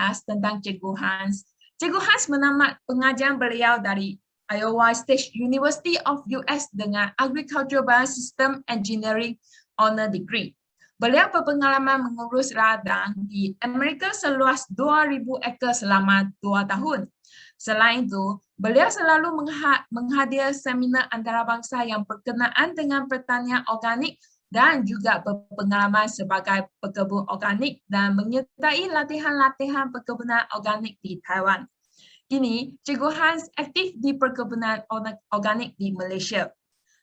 membahas tentang Cikgu Hans. Cikgu Hans menamat pengajaran beliau dari Iowa State University of US dengan Agricultural Biosystem Engineering Honor Degree. Beliau berpengalaman mengurus ladang di Amerika seluas 2,000 ekar selama 2 tahun. Selain itu, beliau selalu menghadir seminar antarabangsa yang berkenaan dengan pertanian organik dan juga berpengalaman sebagai pekebun organik dan menyertai latihan-latihan perkebunan organik di Taiwan. Kini, Cikgu Hans aktif di perkebunan organik di Malaysia.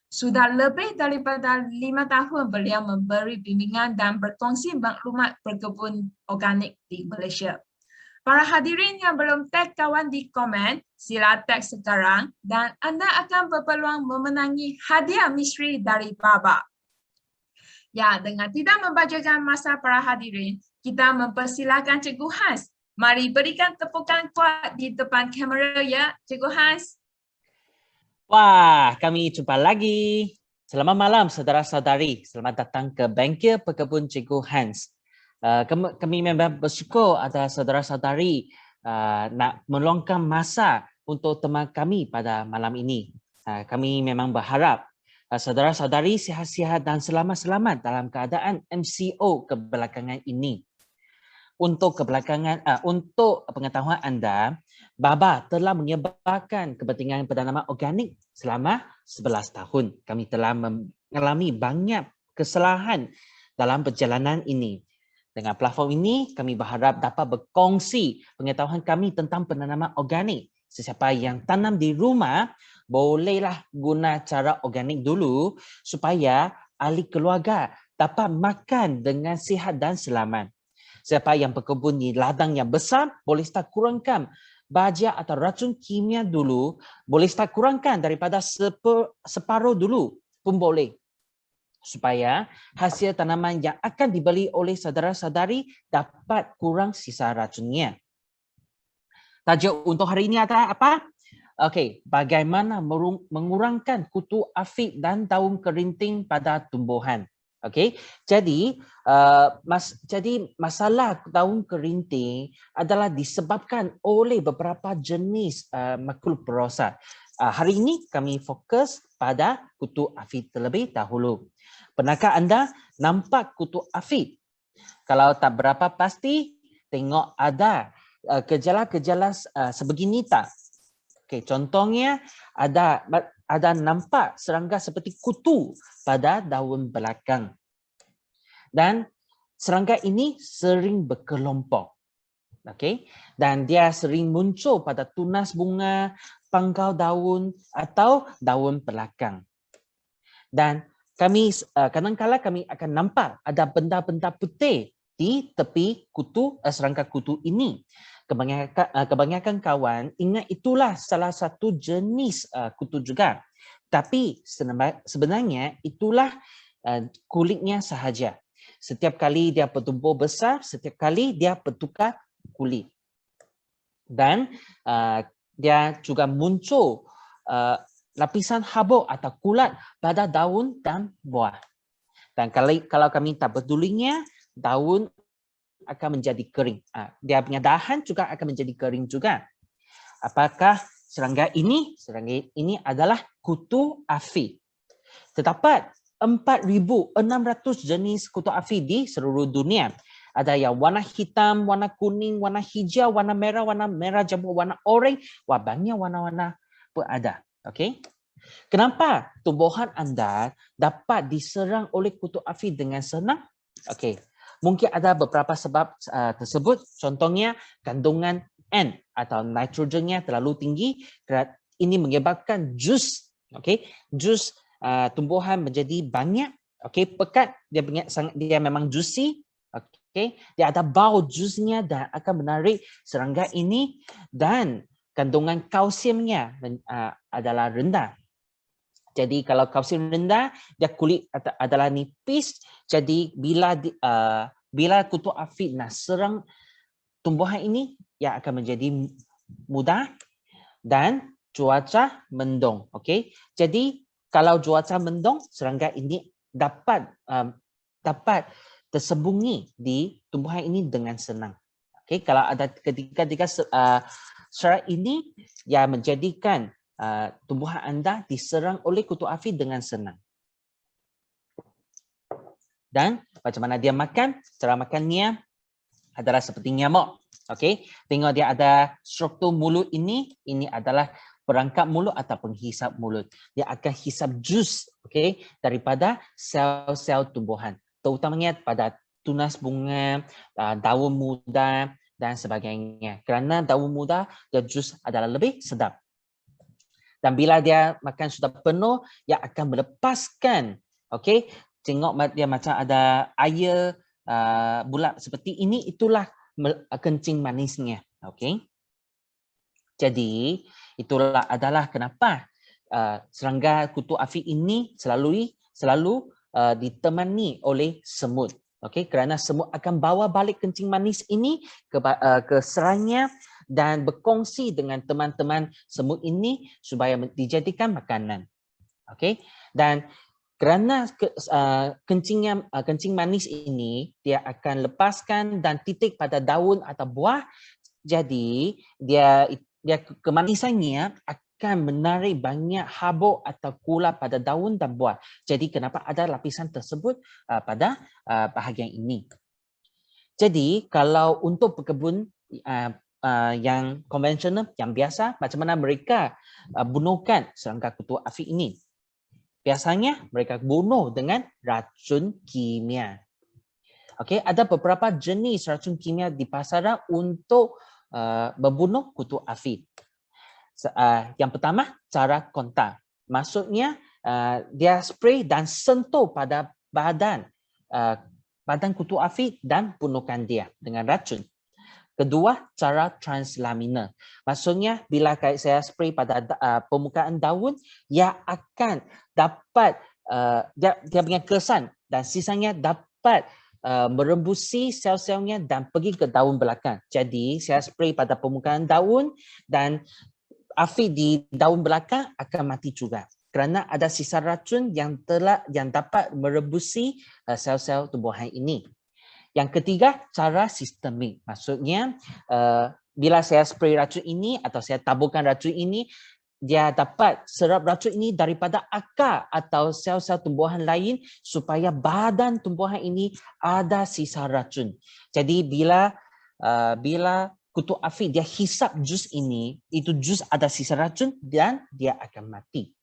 Sudah lebih daripada 5 tahun beliau memberi bimbingan dan berkongsi maklumat perkebun organik di Malaysia. Para hadirin yang belum tag kawan di komen, sila tag sekarang dan anda akan berpeluang memenangi hadiah misteri dari Baba. Ya, dengan tidak membacakan masa para hadirin, kita mempersilakan Cikgu Hans. Mari berikan tepukan kuat di depan kamera ya, Cikgu Hans. Wah, kami jumpa lagi. Selamat malam saudara-saudari. Selamat datang ke Bengkel Pekebun Cikgu Hans. Kami memang bersyukur ada saudara-saudari nak meluangkan masa untuk teman kami pada malam ini. Kami memang berharap saudara-saudari sihat-sihat dan selamat-selamat dalam keadaan MCO kebelakangan ini. Untuk pengetahuan anda, Baba telah menyebarkan kepentingan penanaman organik selama 11 tahun. Kami telah mengalami banyak kesalahan dalam perjalanan ini. Dengan platform ini, kami berharap dapat berkongsi pengetahuan kami tentang penanaman organik. Sesiapa yang tanam di rumah, bolehlah guna cara organik dulu supaya ahli keluarga dapat makan dengan sihat dan selamat. Siapa yang berkebun di ladang yang besar, boleh start kurangkan baja atau racun kimia dulu, boleh start kurangkan daripada separuh dulu pun boleh. Supaya hasil tanaman yang akan dibeli oleh saudara-saudari dapat kurang sisa racunnya. Tajuk untuk hari ini adalah apa? Okey, bagaimana mengurangkan kutu afid dan daun kerinting pada tumbuhan. Okey, jadi masalah daun kerinting adalah disebabkan oleh beberapa jenis makhluk perosak. Hari ini kami fokus pada kutu afid terlebih dahulu. Pernahkah anda nampak kutu afid? Kalau tak berapa pasti, tengok ada gejala-gejala sebegini tak? Okay, contohnya ada nampak serangga seperti kutu pada daun belakang. Dan serangga ini sering berkelompok. Okay? Dan dia sering muncul pada tunas bunga, pangkal daun atau daun belakang. Dan kami kadang-kadang kami akan nampak ada benda-benda putih di tepi kutu serangga kutu ini. Kebanyakan kawan ingat itulah salah satu jenis kutu juga. Tapi sebenarnya itulah kulitnya sahaja. Setiap kali dia bertumbuh besar, setiap kali dia bertukar kulit. Dan dia juga muncul lapisan habuk atau kulat pada daun dan buah. Dan kalau kami tak pedulinya, daun akan menjadi kering. Dia punya dahan juga akan menjadi kering juga. Apakah serangga ini adalah kutu afid? Terdapat 4,600 jenis kutu afid di seluruh dunia. Ada yang warna hitam, warna kuning, warna hijau, warna merah jambu, warna oranye, banyak warna-warna pun ada. Okey. Kenapa tumbuhan anda dapat diserang oleh kutu afid dengan senang? Okey. Mungkin ada beberapa sebab tersebut. Contohnya kandungan N atau nitrogennya terlalu tinggi. Ini menyebabkan jus, jus tumbuhan menjadi banyak, pekat. Dia memang juicy, dia ada bau jusnya dan akan menarik serangga ini. Dan kandungan kalsiumnya adalah rendah. Jadi kalau kalsium rendah, dia kulit adalah nipis. Jadi bila kutu afid nak serang tumbuhan ini, ia akan menjadi mudah dan cuaca mendung. Okey. Jadi kalau cuaca mendung, serangga ini dapat tersembunyi di tumbuhan ini dengan senang. Okey, kalau ada ketika syarat ini yang menjadikan tumbuhan anda diserang oleh kutu api dengan senang. Dan macam mana dia makan? Cara makannya adalah seperti nyamuk. Okey, tengok dia ada struktur mulut ini adalah perangkap mulut atau penghisap mulut. Dia akan hisap jus, okey, daripada sel-sel tumbuhan, terutamanya pada tunas bunga, daun muda dan sebagainya. Kerana daun muda, dia jus adalah lebih sedap. Dan bila dia makan sudah penuh, dia akan melepaskan, okey, tengok dia macam ada air bulat seperti ini, itulah kencing manisnya. Okey. Jadi itulah adalah kenapa serangga kutu api ini selalu ditemani oleh semut. Okey, kerana semut akan bawa balik kencing manis ini ke serangnya dan berkongsi dengan teman-teman semut ini supaya dijadikan makanan. Okey, dan kerana kencing manis ini dia akan lepaskan dan titik pada daun atau buah, jadi dia kemanisannya akan menarik banyak habuk atau kulap pada daun dan buah. Jadi kenapa ada lapisan tersebut pada bahagian ini. Jadi kalau untuk pekebun yang konvensional, yang biasa, macam mana mereka bunuhkan serangga kutu api ini? Biasanya mereka bunuh dengan racun kimia. Okey, ada beberapa jenis racun kimia di pasaran untuk membunuh kutu api. Yang pertama, cara kontak. Maksudnya dia spray dan sentuh pada badan kutu api dan bunuhkan dia dengan racun. Kedua, cara translaminar. Maksudnya bila saya spray pada permukaan daun, ia akan dapat dia punya kesan dan sisanya dapat merembusi sel-selnya dan pergi ke daun belakang. Jadi saya spray pada permukaan daun dan api di daun belakang akan mati juga. Kerana ada sisa racun yang dapat merembusi sel-sel tumbuhan ini. Yang ketiga, cara sistemik. Maksudnya bila saya spray racun ini atau saya taburkan racun ini, dia dapat serap racun ini daripada akar atau sel-sel tumbuhan lain supaya badan tumbuhan ini ada sisa racun. Jadi bila kutu api dia hisap jus ini, itu jus ada sisa racun dan dia akan mati.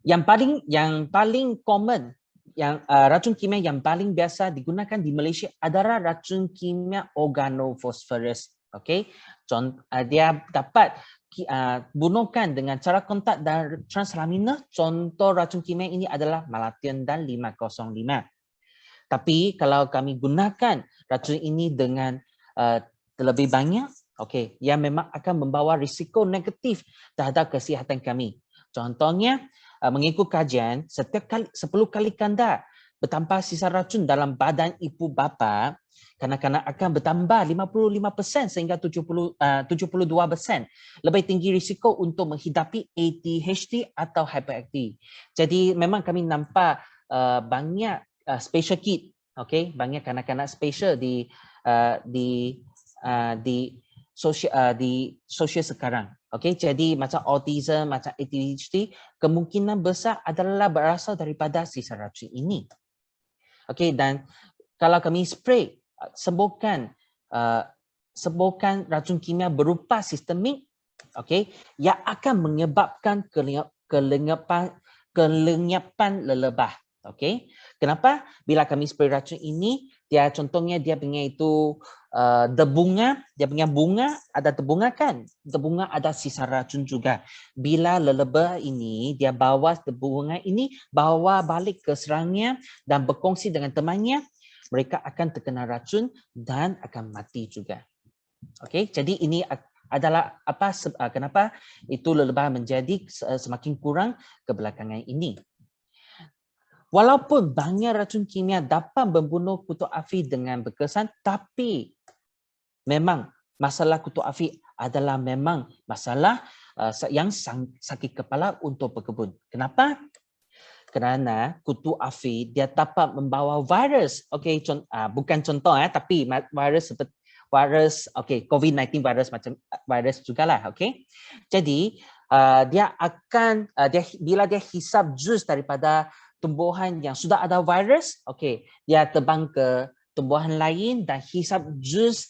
Yang paling common, racun kimia yang paling biasa digunakan di Malaysia adalah racun kimia organofosforus. Okey, dia dapat bunuhkan dengan cara kontak dan translaminar. Contoh racun kimia ini adalah Malathion dan 505. Tapi kalau kami gunakan racun ini dengan terlebih banyak, okey, ia memang akan membawa risiko negatif terhadap kesihatan kami. Contohnya, mengikut kajian, setiap kali 10 kali ganda bertambah sisa racun dalam badan ibu bapa, kanak-kanak akan bertambah 55% sehingga 72%. Lebih tinggi risiko untuk menghidapi ADHD atau hyperaktif. Jadi memang kami nampak banyak special kid, okey, banyak kanak-kanak special di sosial sekarang. Okey, jadi macam autism, macam ADHD, kemungkinan besar adalah berasal daripada sisa racun ini. Okey, dan kalau kami spray, sembuhkan racun kimia berupa sistemik, okey, yang akan menyebabkan kelenyapan lelebah. Okey, kenapa? Bila kami spray racun ini, contohnya dia punya itu debunga, dia punya bunga ada debunga kan? Debunga ada sisa racun juga. Bila lelebah ini dia bawa debunga ini bawa balik ke serangnya dan berkongsi dengan temannya, mereka akan terkena racun dan akan mati juga. Okey, jadi ini adalah kenapa itu lelebah menjadi semakin kurang kebelakangan ini. Walaupun banyak racun kimia dapat membunuh kutu api dengan berkesan, tapi memang masalah kutu api adalah memang masalah yang sakit kepala untuk pekebun. Kenapa? Kerana kutu api dia dapat membawa virus. Okey, bukan contoh tapi virus seperti virus, okay, COVID-19 virus macam virus jugalah, okay. Jadi dia akan bila dia hisap jus daripada tumbuhan yang sudah ada virus, okay, dia terbang ke tumbuhan lain dan hisap jus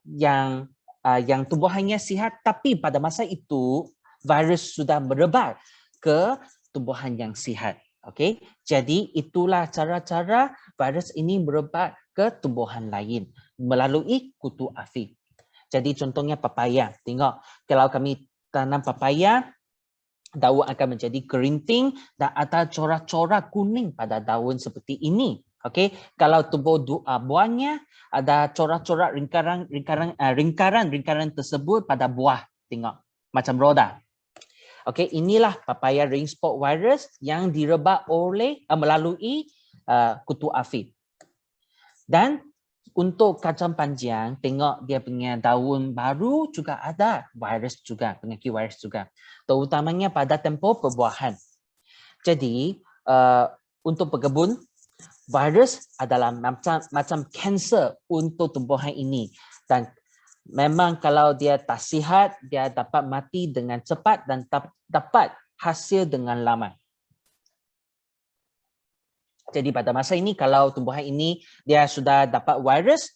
yang tumbuhannya sihat, tapi pada masa itu virus sudah merebak ke tumbuhan yang sihat. Okay, jadi itulah cara-cara virus ini merebak ke tumbuhan lain melalui kutu afi. Jadi contohnya papaya. Tengok, kalau kami tanam papaya, daun akan menjadi kerinting dan ada corak-corak kuning pada daun seperti ini. Okay, kalau tumbuh buahnya ada corak-corak lingkaran tersebut pada buah. Tengok, macam roda. Okay, inilah papaya ring spot virus yang direbak melalui kutu afi. Dan untuk kacang panjang, tengok dia punya daun baru juga ada virus juga, penyakit virus juga. Terutamanya pada tempoh perbuahan. Jadi, untuk pekebun, virus adalah macam kanser untuk tumbuhan ini. Dan memang kalau dia tak sihat, dia dapat mati dengan cepat dan dapat hasil dengan lama. Jadi pada masa ini kalau tumbuhan ini dia sudah dapat virus,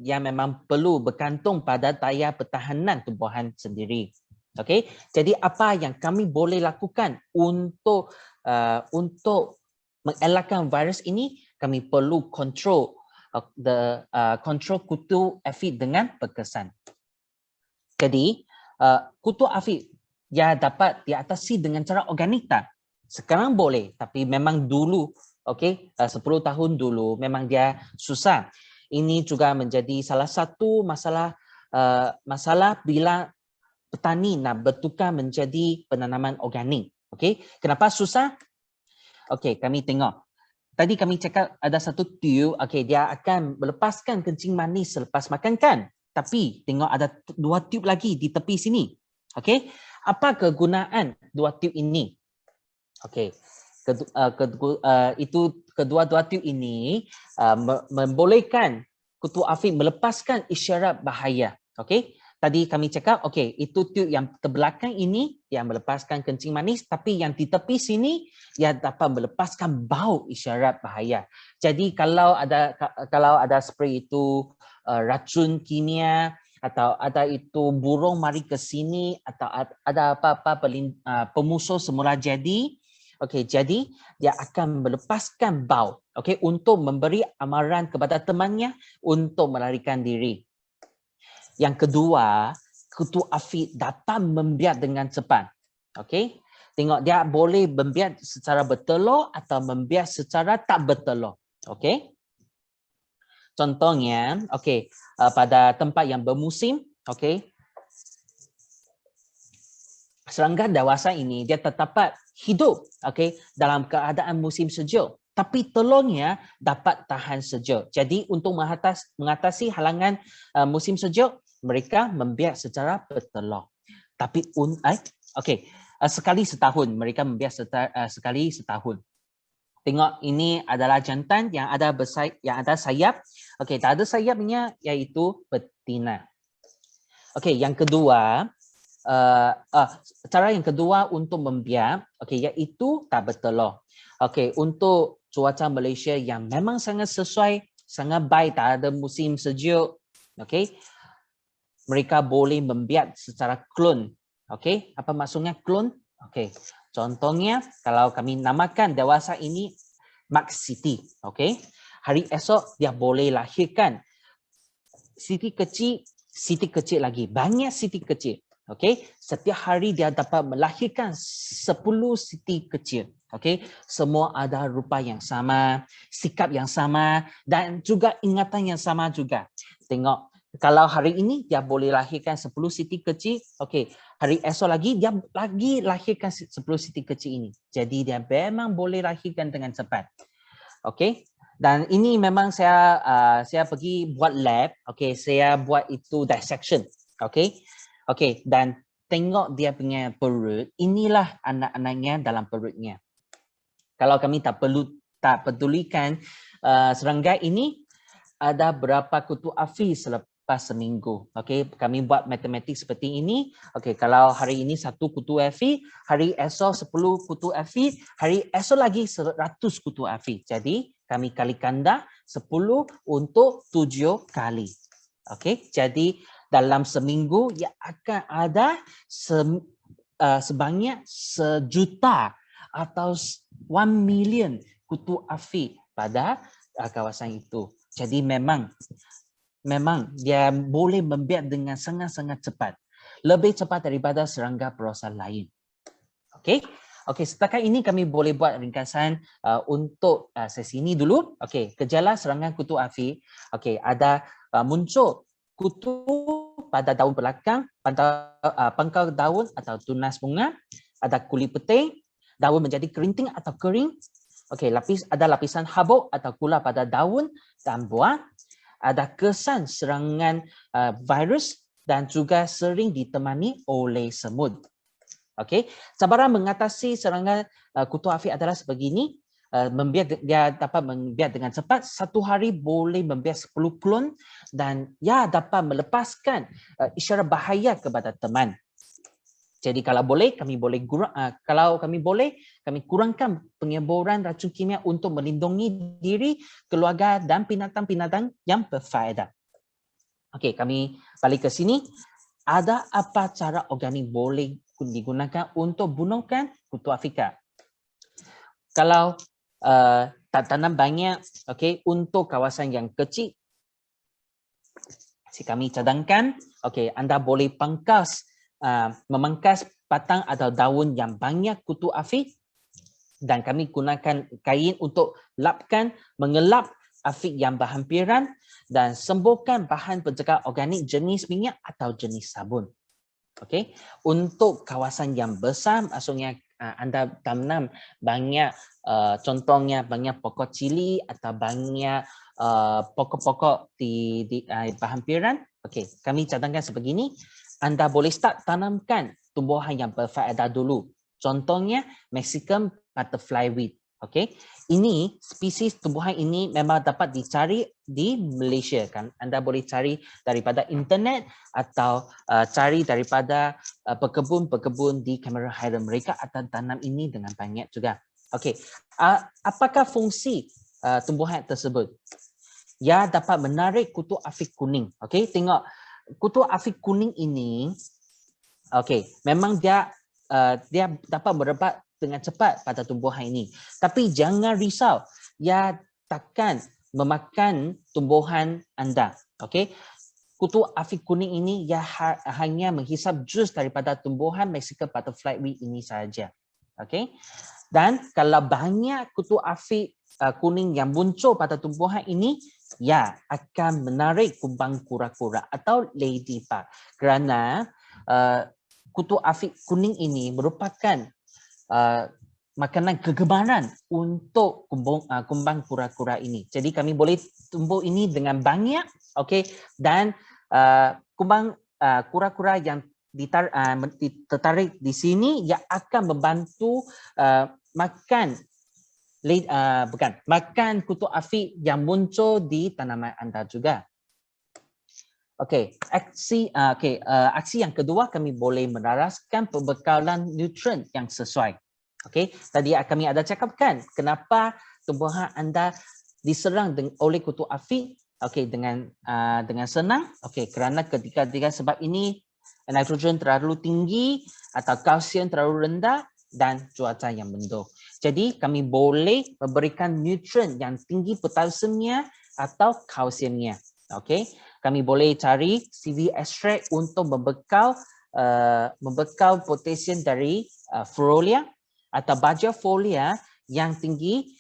dia memang perlu bergantung pada daya pertahanan tumbuhan sendiri. Okey, jadi apa yang kami boleh lakukan untuk mengelakkan virus ini? Kami perlu control kutu afi dengan berkesan. Jadi kutu afi dia dapat diatasi dengan cara organik tak? Sekarang boleh, tapi memang dulu, okey, 10 tahun dulu memang dia susah. Ini juga menjadi salah satu masalah bila petani nak bertukar menjadi penanaman organik. Okey, kenapa susah? Okey, kami tengok. Tadi kami cakap ada satu tube, okey, dia akan melepaskan kencing manis selepas makan kan? Tapi tengok ada 2 tube lagi di tepi sini. Okey, apa kegunaan 2 tube ini? Okey, itu kedua-dua tube ini membolehkan kutu afi melepaskan isyarat bahaya. Okey, tadi kami cakap, okey, itu tube yang terbelakang ini yang melepaskan kencing manis, tapi yang di tepi sini ia dapat melepaskan bau isyarat bahaya. Jadi kalau ada spray itu racun kimia atau ada itu burung mari ke sini atau ada apa-apa pemusuh semula jadi, okey, jadi dia akan melepaskan bau, okey, untuk memberi amaran kepada temannya untuk melarikan diri. Yang kedua, kutu afi dapat membiak dengan cepat. Okey, tengok dia boleh membiak secara bertelur atau membiak secara tak bertelur. Okey, contohnya, okey, pada tempat yang bermusim, okey, serangga dewasa ini dia terdapat hidup, okey, dalam keadaan musim sejuk, tapi telurnya dapat tahan sejuk. Jadi untuk mengatasi halangan musim sejuk, mereka membiak secara bertelur. Tapi okey, sekali setahun mereka membiak sekali setahun. Tengok, ini adalah jantan yang ada sayap. Okey, tak ada sayapnya iaitu betina. Okey, yang kedua, cara yang kedua untuk membiak, okey, iaitu tak bertelur. Okey, untuk cuaca Malaysia yang memang sangat sesuai, sangat baik, tak ada musim sejuk, okey, mereka boleh membiak secara klon. Okey, apa maksudnya klon? Okey, contohnya kalau kami namakan dewasa ini Max City, okey, hari esok dia boleh lahirkan Siti kecil lagi, banyak Siti kecil. Okey, setiap hari dia dapat melahirkan 10 Siti kecil. Okey, semua ada rupa yang sama, sikap yang sama dan juga ingatan yang sama juga. Tengok, kalau hari ini dia boleh lahirkan 10 Siti kecil, okey, hari esok lagi dia lagi lahirkan 10 Siti kecil ini. Jadi dia memang boleh lahirkan dengan cepat. Okey. Dan ini memang saya pergi buat lab, okey, saya buat itu dissection, okey. Okey, dan tengok dia punya perut, inilah anak-anaknya dalam perutnya. Kalau kami tak pedulikan serangga ini, ada berapa kutu afi selepas seminggu. Okey, kami buat matematik seperti ini. Okey, kalau hari ini 1 kutu afi, hari esok 10 kutu afi, hari esok lagi 100 kutu afi. Jadi kami kali ganda 10 untuk 7 kali. Okey, jadi dalam seminggu ia akan ada sebanyak 1 juta atau 1 million kutu afi pada kawasan itu. Jadi memang dia boleh membiak dengan sangat-sangat cepat. Lebih cepat daripada serangga perosa lain. Okey. Okey, setakat ini kami boleh buat ringkasan untuk sesi ini dulu. Okey, gejala serangan kutu afi. Okey, ada muncul kutu pada daun belakang, pangkal daun atau tunas bunga, ada kulit putih, daun menjadi kerinting atau kering. Okey, ada lapisan habuk atau gula pada daun dan buah, ada kesan serangan virus dan juga sering ditemani oleh semut. Okey, cabaran mengatasi serangan kutu afi adalah sebegini. Dia dapat membiak dengan cepat. 1 hari boleh membiak 10 klon dan ia dapat melepaskan isyarat bahaya kepada teman. Jadi kalau boleh kami kurangkan penyebaran racun kimia untuk melindungi diri, keluarga dan binatang-binatang yang berfaedah. Okey, kami balik ke sini. Ada apa cara organik boleh digunakan untuk bunuhkan kutu Afrika? Kalau tak tanam banyak, okey, untuk kawasan yang kecil, kami cadangkan, okey, anda boleh memangkas batang atau daun yang banyak kutu afi dan kami gunakan kain untuk mengelap afi yang berhampiran dan sembuhkan bahan penjaga organik jenis minyak atau jenis sabun. Okey, untuk kawasan yang besar maksudnya anda tanam banyak contohnya banyak pokok cili atau banyak pokok-pokok di berhampiran. Okey, kami cadangkan sebegini. Anda boleh start tanamkan tumbuhan yang berfaedah dulu. Contohnya Mexican butterfly weed. Okey, ini spesies tumbuhan ini memang dapat dicari di Malaysia kan. Anda boleh cari daripada internet atau cari daripada pekebun-pekebun di Cameron Highland. Mereka akan tanam ini dengan banyak juga. Okey, apakah fungsi tumbuhan tersebut? Ia dapat menarik kutu afi kuning. Okey, tengok kutu afi kuning ini. Okey, memang dia dapat merebak dengan cepat pada tumbuhan ini. Tapi jangan risau, ia takkan memakan tumbuhan anda. Okey, kutu afi kuning ini ia hanya menghisap jus daripada tumbuhan Mexican butterfly weed ini saja. Okey, dan kalau banyak kutu afi kuning yang muncul pada tumbuhan ini, ia akan menarik kumbang kura-kura atau ladybug kerana kutu afi kuning ini merupakan makanan kegemaran untuk kumbang kura-kura ini. Jadi kami boleh tumbuh ini dengan banyak, okey, dan kumbang kura-kura yang tertarik di sini ia akan membantu makan kutu afi yang muncul di tanaman anda juga. Okey, aksi yang kedua kami boleh menaraskan pembekalan nutrien yang sesuai. Okey, tadi kami ada cakapkan kenapa tumbuhan anda diserang oleh kutu afi. Okey, dengan senang. Okey, kerana ketika sebab ini nitrogen terlalu tinggi atau kalsium terlalu rendah dan cuaca yang mendung. Jadi kami boleh memberikan nutrien yang tinggi potasiumnya atau kalsiumnya. Okey, kami boleh cari CV extract untuk membekal potasium dari Ferulia atau baja folia yang tinggi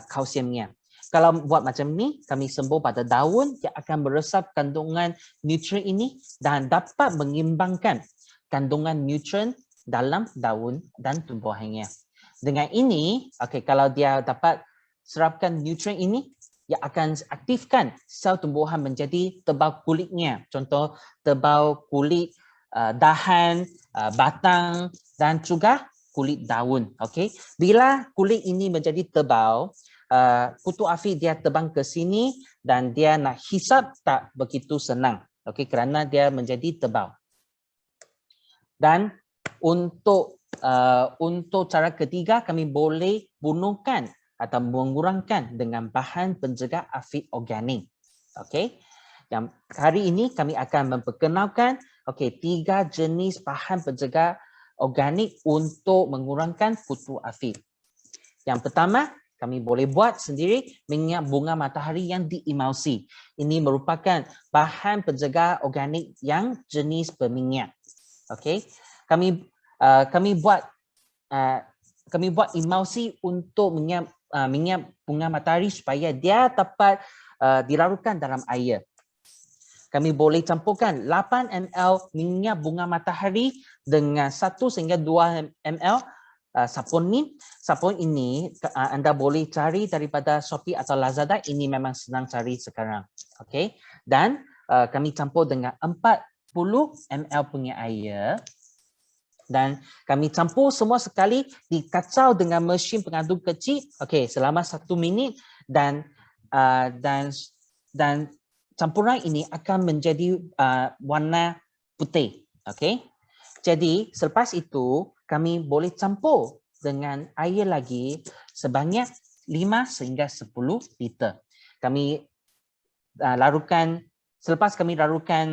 kalsiumnya. Kalau buat macam ni, kami sembuh pada daun yang akan meresap kandungan nutrien ini dan dapat mengimbangkan kandungan nutrien dalam daun dan tumbuhannya. Dengan ini, kalau dia dapat serapkan nutrien ini, ia akan aktifkan sel tumbuhan menjadi tebal kulitnya. Contoh tebal kulit dahan, batang dan juga kulit daun. Okey, bila kulit ini menjadi tebal, kutu api dia terbang ke sini dan dia nak hisap tak begitu senang. Okey, kerana dia menjadi tebal. Dan untuk cara ketiga, kami boleh bunuhkan atau mengurangkan dengan bahan pencegah api organik. Okey. Yang hari ini kami akan memperkenalkan 3 jenis bahan pencegah organik untuk mengurangkan kutu api. Yang pertama, kami boleh buat sendiri minyak bunga matahari yang diemulsi. Ini merupakan bahan pencegah organik yang jenis berminyak. Okey. Kami buat emulsi untuk minyak bunga matahari supaya dia dapat dilarutkan dalam air. Kami boleh campurkan 8 ml minyak bunga matahari dengan 1 sehingga 2 ml sabun ni. Sabun ini anda boleh cari daripada Shopee atau Lazada. Ini memang senang cari sekarang. Okey. Dan kami campur dengan 40 ml punya air. Dan kami campur semua sekali, dikacau dengan mesin pengaduk kecil. Okey, selama 1 minit dan campuran ini akan menjadi warna putih. Okey. Jadi selepas itu kami boleh campur dengan air lagi sebanyak 5 sehingga 10 liter. Kami selepas kami larutkan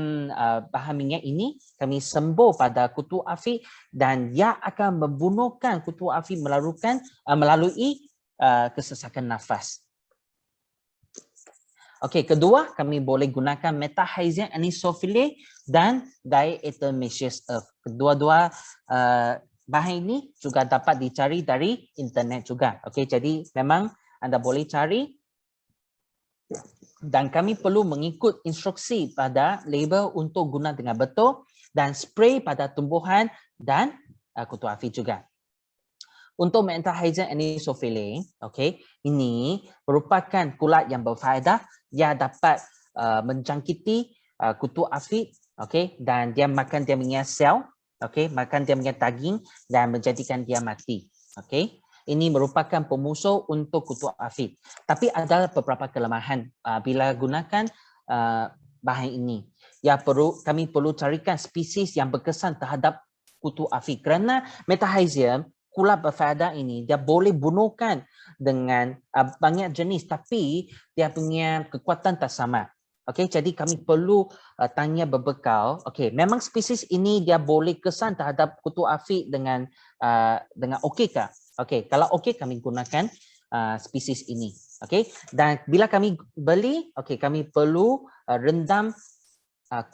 bahan minyak ini, kami sembur pada kutu api dan dia akan membunuhkan kutu api melalui kesesakan nafas. Okey, kedua, kami boleh gunakan metahizine anisofilin dan diatomaceous earth. Kedua-dua bahan ini juga dapat dicari dari internet juga. Okey, jadi memang anda boleh cari dan kami perlu mengikut instruksi pada label untuk guna dengan betul dan spray pada tumbuhan dan kutu api juga. Untuk metahizine anisofilin, okey, ini merupakan kulat yang berfaedah. Dia dapat menjangkiti kutu api, okey, dan dia makan dia punya sel, okey, makan dia punya daging dan menjadikan dia mati, okey. Ini merupakan pemusuh untuk kutu api. Tapi ada beberapa kelemahan bila gunakan bahan ini. Kami perlu carikan spesies yang berkesan terhadap kutu api kerana metahizine kulat berfaedah ini dia boleh bunuhkan dengan banyak jenis tapi dia punya kekuatan tak sama. Okey, jadi kami perlu tanya berbekal. Okey, memang spesies ini dia boleh kesan terhadap kutu api dengan okey ke? Okey, kalau okey kami gunakan spesies ini. Okey, dan bila kami beli, okey, kami perlu rendam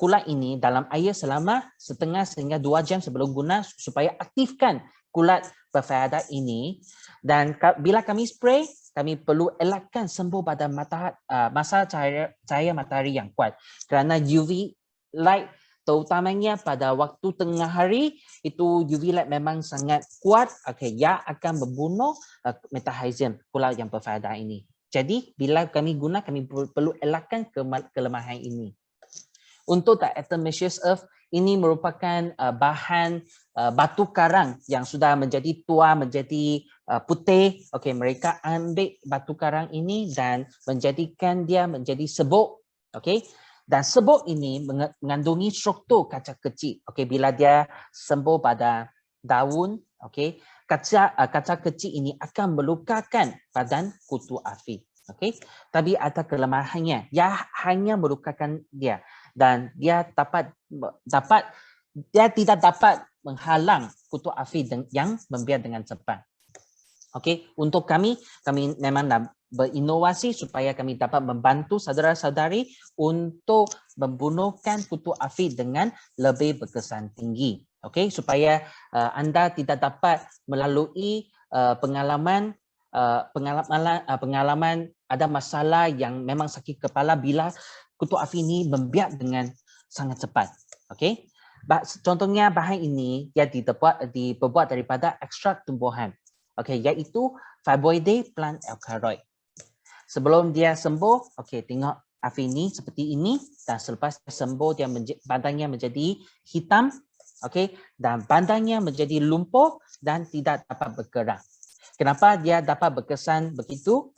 kulat ini dalam air selama setengah sehingga 2 jam sebelum guna supaya aktifkan kulat berfaedah ini. Dan bila kami spray, kami perlu elakkan sembur pada masa cahaya matahari yang kuat kerana UV light terutamanya pada waktu tengah hari itu UV light memang sangat kuat. Okey, ia akan membunuh metahizine kulat yang berfaedah ini. Jadi bila kami guna, kami perlu elakkan kelemahan ini. Untuk diatomaceous earth, ini merupakan bahan batu karang yang sudah menjadi tua, menjadi putih. Okey, mereka ambil batu karang ini dan menjadikan dia menjadi sebuk. Okey, dan sebuk ini mengandungi struktur kaca kecil. Okey, bila dia sembur pada daun, okey, kaca kecil ini akan melukakan badan kutu api. Okey, tapi ada kelemahannya. Ia hanya melukakan dia. Dan dia tidak dapat menghalang kutu api yang membiak dengan cepat. Okey, untuk kami memang nak berinovasi supaya kami dapat membantu saudara-saudari untuk membunuhkan kutu api dengan lebih berkesan tinggi. Okey, supaya anda tidak dapat melalui pengalaman ada masalah yang memang sakit kepala bila kutu api ini membiak dengan sangat cepat. Okey. Contohnya bahan ini dia diperbuat daripada ekstrak tumbuhan. Okey, iaitu Fibroideae plant alkaloid. Sebelum dia sembuh, okey, tengok api ini seperti ini dan selepas sembuh dia badannya menjadi hitam, okey, dan badannya menjadi lumpuh dan tidak dapat bergerak. Kenapa dia dapat berkesan begitu?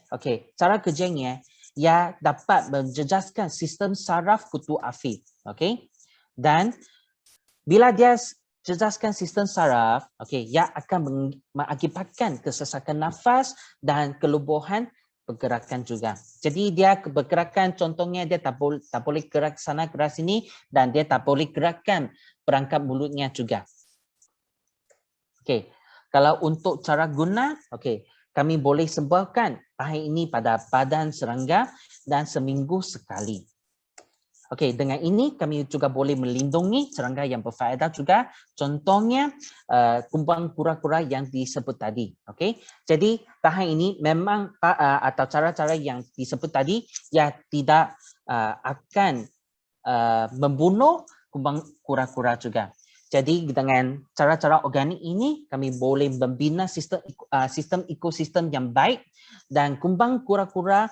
Okey, cara kerjanya ia dapat menjejaskan sistem saraf kutu afi. Okey. Dan bila dia jejaskan sistem saraf, okey, ia akan mengakibatkan kesesakan nafas dan kelumpuhan pergerakan juga. Jadi dia bergerakan, contohnya dia tak boleh gerak sana gerak sini dan dia tak boleh gerakkan perangkap mulutnya juga. Okey. Kalau untuk cara guna, okey, kami boleh sembuhkan bahan ini pada badan serangga dan seminggu sekali. Okey, dengan ini kami juga boleh melindungi serangga yang berfaedah juga. Contohnya kumbang kura-kura yang disebut tadi. Okey, jadi bahan ini memang atau cara-cara yang disebut tadi ya tidak akan membunuh kumbang kura-kura juga. Jadi dengan cara-cara organik ini kami boleh membina sistem ekosistem yang baik dan kumbang kura-kura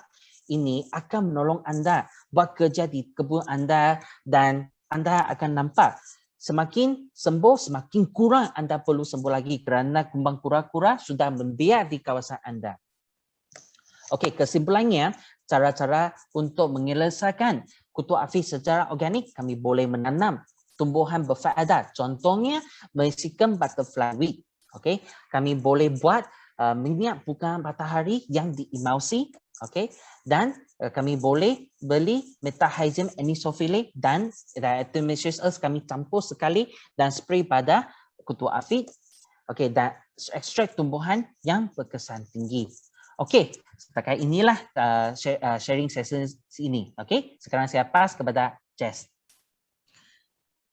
ini akan menolong anda buat kerja di kebun anda dan anda akan nampak semakin sembuh semakin kurang anda perlu sembuh lagi kerana kumbang kura-kura sudah membiak di kawasan anda. Okey, kesimpulannya cara-cara untuk menyelesaikan kutu afi secara organik kami boleh menanam tumbuhan berfaedah. Contohnya Mexican butterfly weed. Okey, kami boleh buat minyak bunga matahari yang diemulsi. Okey, dan kami boleh beli metahizam anisophyllae dan diatomaceous earth kami campur sekali dan spray pada kutu afi. Okey, dan ekstrak tumbuhan yang berkesan tinggi. Okey, setakat inilah sharing session ini. Okey, sekarang saya pass kepada Jess.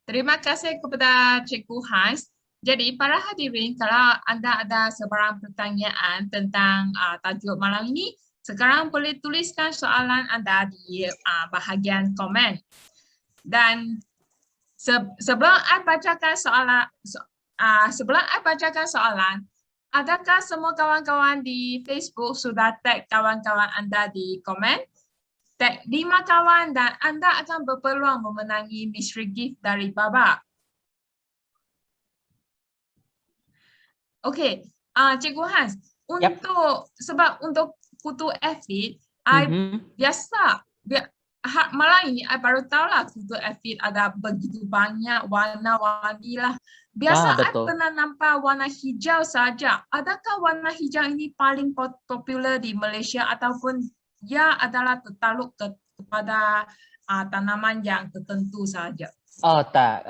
Terima kasih kepada Cikgu Hans. Jadi para hadirin, kalau anda ada sebarang pertanyaan tentang tajuk malam ini, sekarang boleh tuliskan soalan anda di bahagian komen. Dan sebelum saya bacakan soalan, adakah semua kawan-kawan di Facebook sudah tag kawan-kawan anda di komen? Tag 5 kawan dan anda akan berpeluang memenangi mystery gift dari Baba. Okey, Cikgu Hans, sebab untuk kutu aphid, biasa malam ini I baru tahu lah kutu aphid ada begitu banyak warna-warni lah. Biasa I pernah nampak warna hijau saja. Adakah warna hijau ini paling popular di Malaysia ataupun ia adalah tertakluk kepada tanaman yang tertentu saja? Oh tak,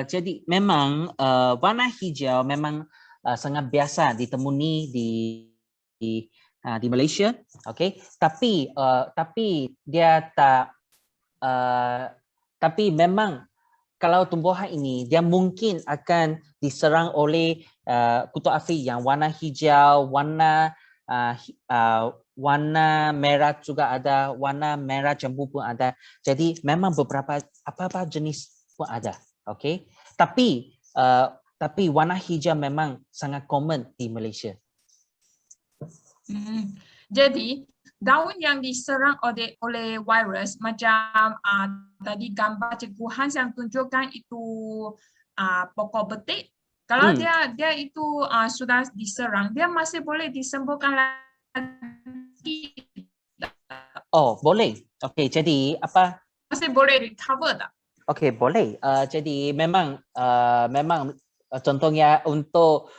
jadi memang warna hijau memang sangat biasa ditemui di Malaysia, okey. Tapi dia tak, tapi memang kalau tumbuhan ini dia mungkin akan diserang oleh kutu afi yang warna hijau, warna merah juga ada, warna merah jambu pun ada. Jadi memang beberapa apa-apa jenis pun ada, okey. Tapi warna hijau memang sangat common di Malaysia. Jadi daun yang diserang oleh virus macam tadi gambar Cikgu Hans yang tunjukkan itu pokok betik. Kalau dia itu sudah diserang, dia masih boleh disembuhkan lagi. Oh, boleh. Okey, jadi apa? Masih boleh recover tak? Okey, boleh. Jadi memang contohnya untuk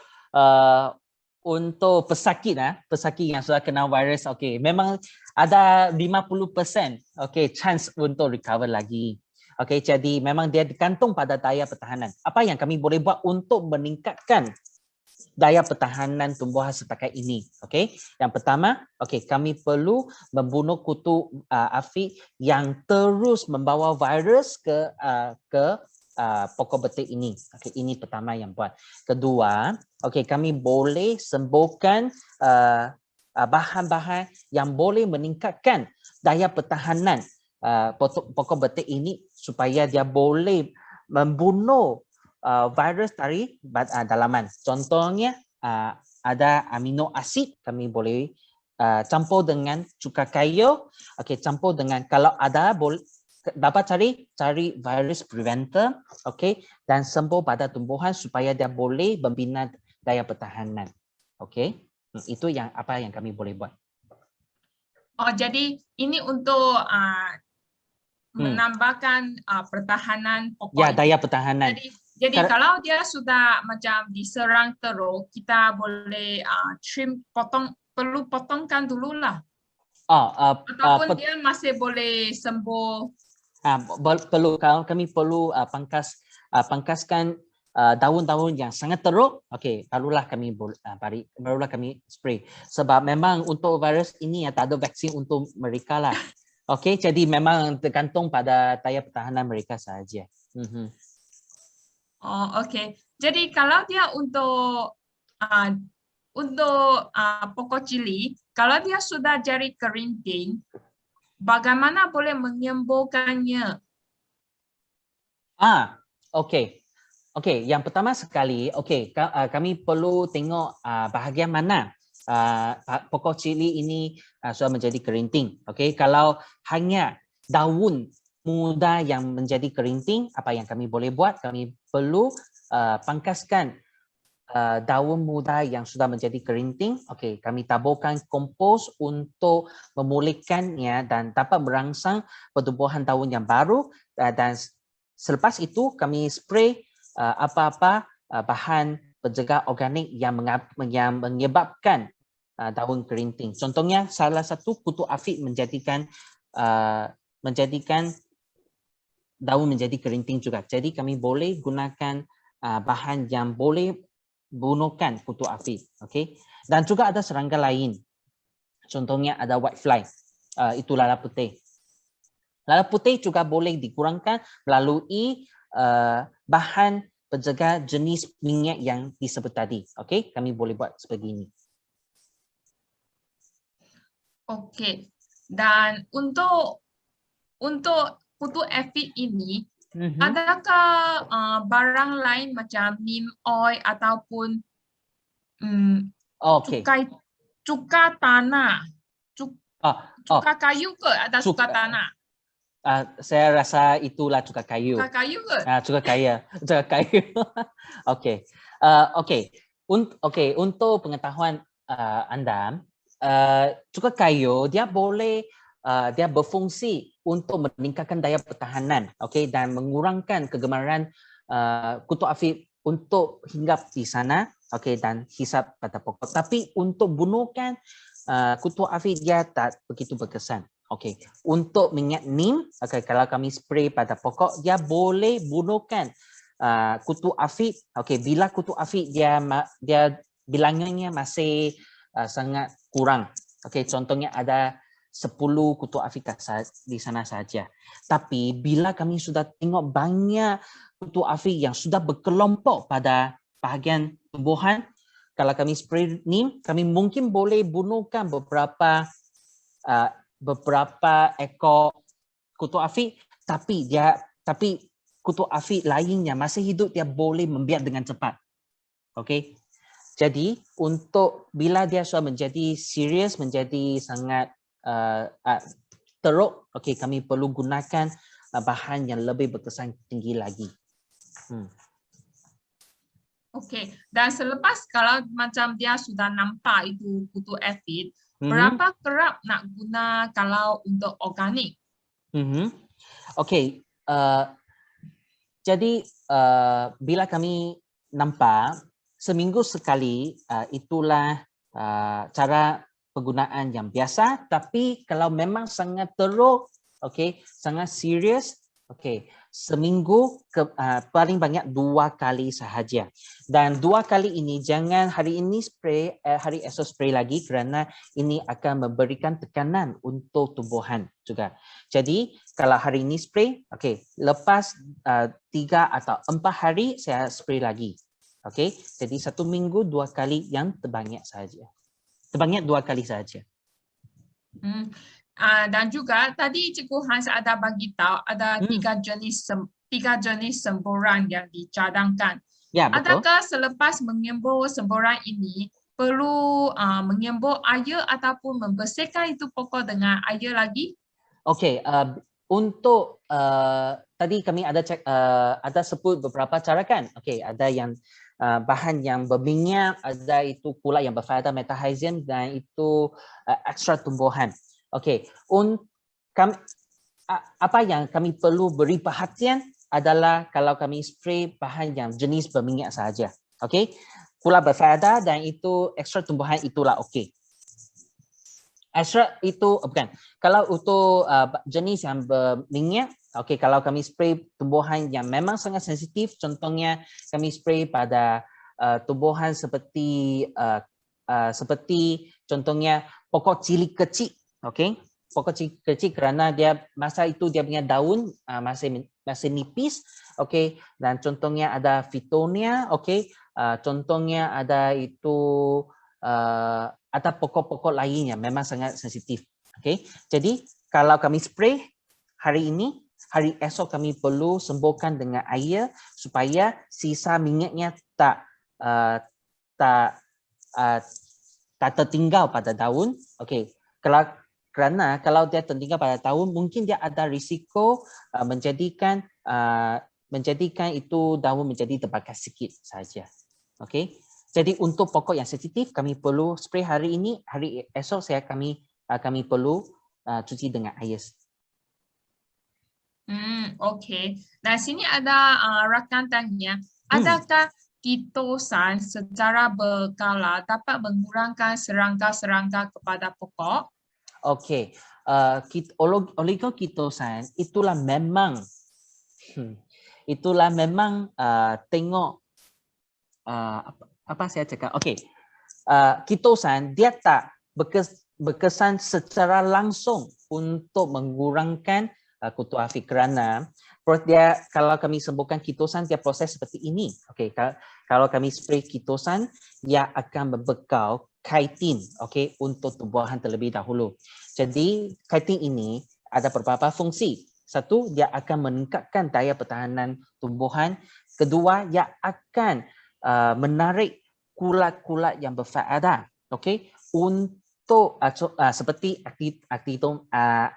pesakit yang sudah kena virus, okey, memang ada 50% okey chance untuk recover lagi. Okey, jadi memang dia digantung pada daya pertahanan. Apa yang kami boleh buat untuk meningkatkan daya pertahanan tumbuhan setakat ini? Okey, yang pertama, okey, kami perlu membunuh kutu afi yang terus membawa virus ke pokok betik ini. Okey, ini pertama yang buat. Kedua, okey, kami boleh sembuhkan bahan-bahan yang boleh meningkatkan daya pertahanan pokok betik ini supaya dia boleh membunuh virus dari dalaman. Contohnya ada amino asid, kami boleh campur dengan cuka kayu. Okey, campur dengan, kalau ada dapat cari virus preventer, okey, dan sembuh pada tumbuhan supaya dia boleh membina daya pertahanan. Okey, itu yang apa yang kami boleh buat. Oh, jadi ini untuk menambahkan pertahanan pokok Ya, itu. daya pertahanan. Jadi kalau dia sudah macam diserang teruk, kita boleh trim, perlu potongkan dulu lah. Ataupun dia masih boleh sembuh. Perlu kami perlu pangkaskan daun-daun yang sangat teruk. Okey, barulah kami spray. Sebab memang untuk virus ini tak ada vaksin untuk mereka lah. Okey, jadi memang tergantung pada daya pertahanan mereka sahaja. Oh, okey. Jadi kalau dia untuk pokok cili, kalau dia sudah jadi kerinting, bagaimana boleh menyembuhkannya? Okey. Okey, yang pertama sekali, kami perlu tengok bahagian mana pokok cili ini sudah menjadi kerinting. Okey, kalau hanya daun muda yang menjadi kerinting, apa yang kami boleh buat? Kami perlu pangkaskan daun muda yang sudah menjadi kerinting. Okey, kami taburkan kompos untuk memulihkannya dan dapat merangsang pertumbuhan daun yang baru, dan selepas itu kami spray apa-apa bahan penjaga organik yang menyebabkan daun kerinting. Contohnya salah satu kutu afiq menjadikan daun menjadi kerinting juga. Jadi kami boleh gunakan bahan yang boleh bunuhkan kutu afiq. Okey. Dan juga ada serangga lain. Contohnya ada whitefly. Itu lalat putih. Lalat putih juga boleh dikurangkan melalui bahan penjaga jenis minyak yang disebut tadi. Okey, kami boleh buat sebegini. Okey. Dan untuk kutu afiq ini, adakah barang lain macam neem oil ataupun cuka tanah, cuka kayu ke atau cuka tanah? Saya rasa itulah cuka kayu. Cuka kayu ke? Cuka kayu. Okey. Okey, untuk pengetahuan anda, cuka kayu dia boleh dia berfungsi untuk meningkatkan daya pertahanan, okey, dan mengurangkan kegemaran kutu afiq untuk hinggap di sana, okey, dan hisap pada pokok. Tapi untuk bunuhkan kutu afiq dia tak begitu berkesan. Okey, untuk minyak neem, kalau kami spray pada pokok, dia boleh bunuhkan kutu afiq. Okey, bila kutu afiq dia bilangannya masih sangat kurang. Okey, contohnya ada 10 kutu afiq di sana saja. Tapi bila kami sudah tengok banyak kutu afiq yang sudah berkelompok pada bahagian tumbuhan, kalau kami spray neem, kami mungkin boleh bunuhkan beberapa ekor kutu afiq, tapi kutu afiq lainnya masih hidup, dia boleh membiak dengan cepat. Okey. Jadi untuk bila dia sudah menjadi serius, menjadi sangat teruk, okey, kami perlu gunakan bahan yang lebih berkesan tinggi lagi. Okey, dan selepas kalau macam dia sudah nampak itu kutu afiq, berapa kerap nak guna kalau untuk organik? Okey, jadi bila kami nampak seminggu sekali, itulah cara penggunaan yang biasa. Tapi kalau memang sangat teruk, okey, sangat serius, okey, seminggu paling banyak 2 kali sahaja. Dan 2 kali ini jangan hari ini spray, hari esok spray lagi, kerana ini akan memberikan tekanan untuk tumbuhan juga. Jadi kalau hari ini spray, okey, lepas 3 atau 4 hari saya spray lagi. Okey, jadi 1 minggu 2 kali yang terbanyak sahaja. Terbanyak 2 kali sahaja. Dan juga tadi Cikgu Hans ada bagi tahu ada 3 jenis semburan yang dicadangkan. Ya, betul. Adakah selepas menyembur semburan ini perlu menyembur air ataupun membersihkan itu pokok dengan air lagi? Okey, untuk tadi kami ada sebut beberapa cara kan. Okey, ada yang bahan yang berminyak, ada itu pula yang berfaedah metahizin, dan itu ekstrak tumbuhan. Okey, apa yang kami perlu beri perhatian adalah kalau kami spray bahan yang jenis berminyak sahaja. Okey, kulat berfaedah dan itu ekstrak tumbuhan itulah okey. Ekstrak itu bukan. Kalau untuk jenis yang berminyak, okey, kalau kami spray tumbuhan yang memang sangat sensitif, contohnya kami spray pada tumbuhan seperti contohnya pokok cili kecil, okey. Pokok cili kecil kerana dia masa itu dia punya daun masih nipis, okey. Dan contohnya ada Fittonia, okey. Contohnya ada itu ada pokok-pokok lainnya memang sangat sensitif, okey. Jadi kalau kami spray hari ini, hari esok kami perlu sembuhkan dengan air supaya sisa minyaknya tak tertinggal pada daun. Okey. Kerana kalau dia tertinggal pada daun, mungkin dia ada risiko menjadikan itu daun menjadi terbakar sikit saja. Okey. Jadi untuk pokok yang sensitif kami perlu spray hari ini, hari esok kami perlu cuci dengan air. Okey. Dan sini ada rakan tanya, adakah kitosan secara berkala dapat mengurangkan serangga-serangga kepada pokok? Okey, oligokitosan itulah memang tengok apa saya cakap. Okey, kitosan dia tak berkesan secara langsung untuk mengurangkan kutu api kerana dia kalau kami sembuhkan kitosan dia proses seperti ini. Okey, kalau kami spray kitosan dia akan membekal chitin, okey, untuk tumbuhan terlebih dahulu. Jadi chitin ini ada beberapa fungsi. Satu, dia akan meningkatkan daya pertahanan tumbuhan. Kedua, ia akan menarik kulat-kulat yang berfaedah, okey, untuk seperti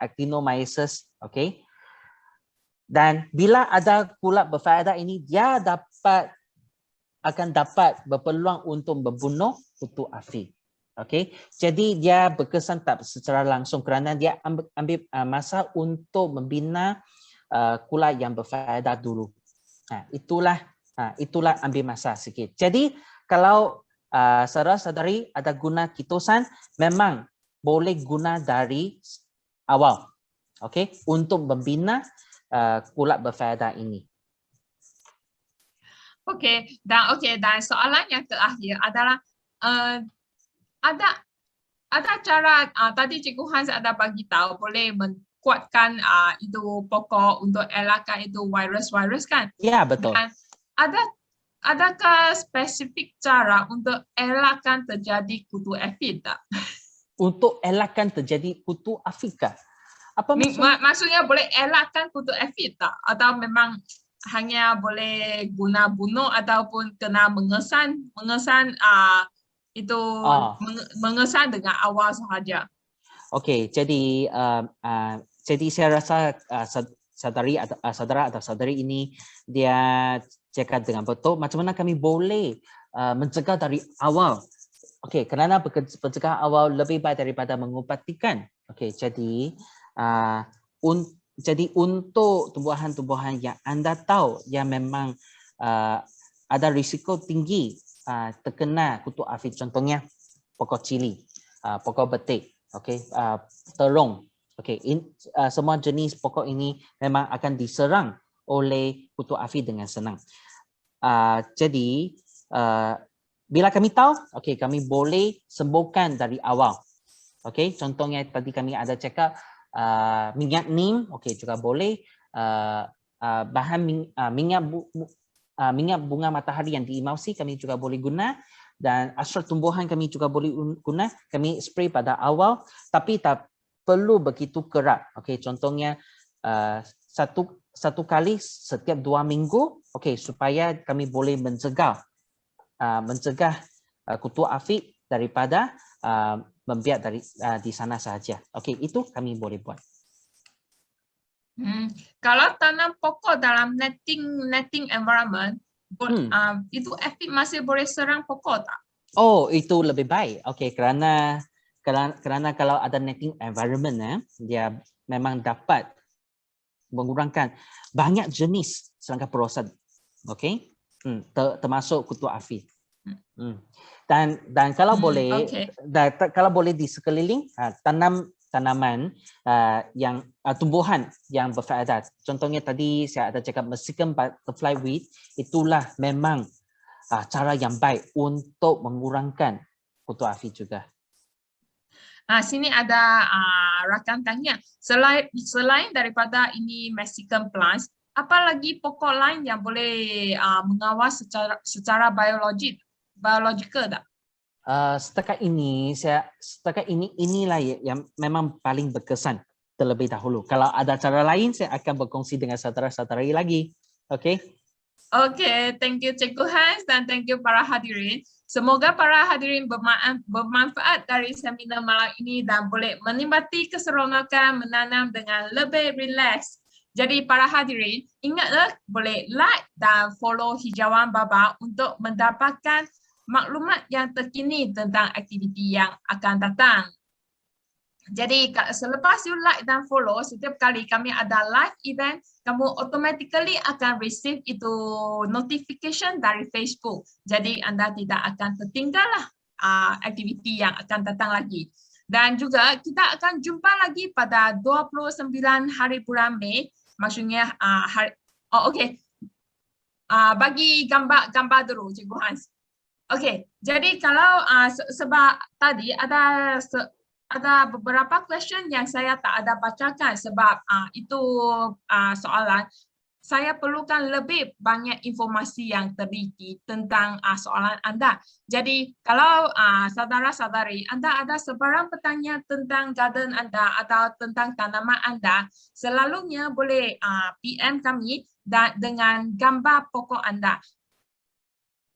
actinomyces, okey. Dan bila ada kulat berfaedah ini, dia akan dapat berpeluang untuk membunuh kutu api. Okey, jadi dia berkesan tak secara langsung kerana dia ambil masa untuk membina kulat yang berfaedah dulu. Itulah ambil masa sikit. Jadi kalau saudara-saudari ada guna kitosan, memang boleh guna dari awal. Okey, untuk membina kulat berfaedah ini. Okey, dan soalan yang terakhir adalah ada cara tadi Cikgu Hans ada bagi tahu boleh menguatkan itu pokok untuk elakkan itu virus-virus kan? Ya, betul. Dan adakah spesifik cara untuk elakkan terjadi kutu aphid tak? Untuk elakkan terjadi kutu Afrika. Apa maksudnya? Maksudnya boleh elakkan kutu aphid tak? Atau memang hanya boleh guna bunuh ataupun kena mengesan itu mengesan dengan awal sahaja. Okey, jadi saya rasa saudara atau saudari ini dia cakap dengan betul macam mana kami boleh mencegah dari awal. Okey, kerana pencegahan awal lebih baik daripada mengubatikan. Okey, jadi untuk tumbuhan-tumbuhan yang anda tahu yang memang ada risiko tinggi terkena kutu aphid, contohnya pokok cili, pokok betik, okey, terung, okey, semua jenis pokok ini memang akan diserang oleh kutu aphid dengan senang. Jadi bila kami tahu, okey, kami boleh sembuhkan dari awal. Okey, contohnya tadi kami ada cakap minyak neem, okey, juga boleh bahan minyak bunga matahari yang diemulsi kami juga boleh guna, dan ekstrak tumbuhan kami juga boleh guna. Kami spray pada awal tapi tak perlu begitu kerap. Okey, contohnya satu kali setiap 2 minggu, okey, supaya kami boleh mencegah kutu aphid daripada membiak di sana sahaja. Okey, itu kami boleh buat. Kalau tanam pokok dalam netting environment, itu aphid masih boleh serang pokok tak? Oh, itu lebih baik. Okey, kerana Kerana kalau ada netting environment, dia memang dapat mengurangkan banyak jenis serangga perosa. Okey. Termasuk kutu afi. Dan kalau boleh, okay. kalau boleh di sekeliling tanaman yang tumbuhan yang berfaedah. Contohnya tadi saya ada cakap Mexican butterfly weed, itulah memang cara yang baik untuk mengurangkan kutu afi juga. Sini ada rakan tanya, selain daripada ini Mexican plants, apa lagi pokok lain yang boleh mengawas secara biologikal tak? Setakat ini inilah yang memang paling berkesan terlebih dahulu. Kalau ada cara lain, saya akan berkongsi dengan saudara-saudara lagi. Okey? Okey, thank you Cikgu Hans dan thank you para hadirin. Semoga para hadirin bermanfaat dari seminar malam ini dan boleh menikmati keseronokan menanam dengan lebih rileks. Jadi para hadirin, ingatlah boleh like dan follow Hijauan Baba untuk mendapatkan maklumat yang terkini tentang aktiviti yang akan datang. Jadi selepas you like dan follow, setiap kali kami ada live event, kamu automatically akan receive itu notification dari Facebook. Jadi anda tidak akan tertinggal lah aktiviti yang akan datang lagi. Dan juga kita akan jumpa lagi pada 29 hari bulan Mei, maksudnya bagi gambar dulu Cikgu Hans. Okey, jadi kalau sebab tadi ada beberapa question yang saya tak ada bacakan sebab itu soalan. Saya perlukan lebih banyak informasi yang teliti tentang soalan anda. Jadi kalau saudara-saudari anda ada sebarang pertanyaan tentang garden anda atau tentang tanaman anda, selalunya boleh PM kami dengan gambar pokok anda.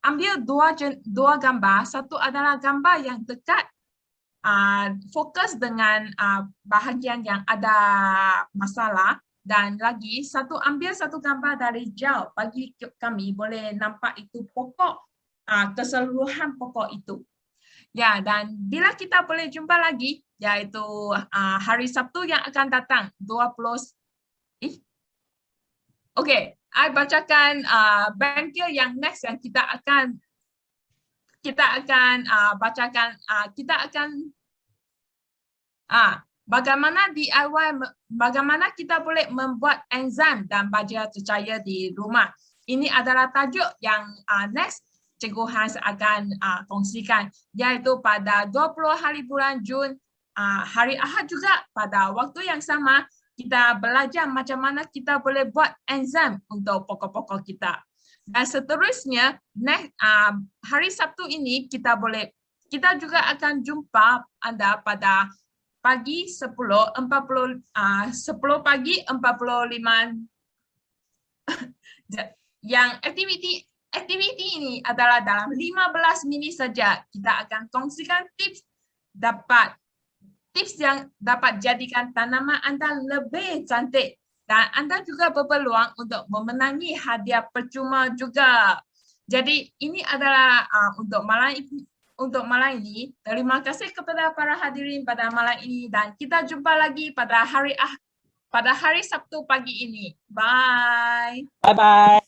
Ambil dua gambar, satu adalah gambar yang dekat fokus dengan bahagian yang ada masalah dan lagi ambil satu gambar dari jauh bagi kami boleh nampak itu pokok keseluruhan pokok itu. Ya, dan bila kita boleh jumpa lagi yaitu hari Sabtu yang akan datang 20 Okey, I bacakan bangkit yang next yang kita akan bacakan, kita akan bagaimana DIY, bagaimana kita boleh membuat enzim dan baja cecair di rumah. Ini adalah tajuk yang next Cikgu Hans akan kongsikan, yaitu pada 20 hari bulan Jun, hari Ahad juga pada waktu yang sama, kita belajar macam mana kita boleh buat enzim untuk pokok-pokok kita. Dan seterusnya, hari Sabtu ini kita juga akan jumpa anda pada pagi 10 pagi 45 yang aktiviti ini adalah dalam 15 minit saja. Kita akan kongsikan tips yang dapat jadikan tanaman anda lebih cantik. Dan anda juga berpeluang untuk memenangi hadiah percuma juga. Jadi ini adalah untuk malam ini. Terima kasih kepada para hadirin pada malam ini dan kita jumpa lagi pada hari Sabtu pagi ini. Bye. Bye-bye.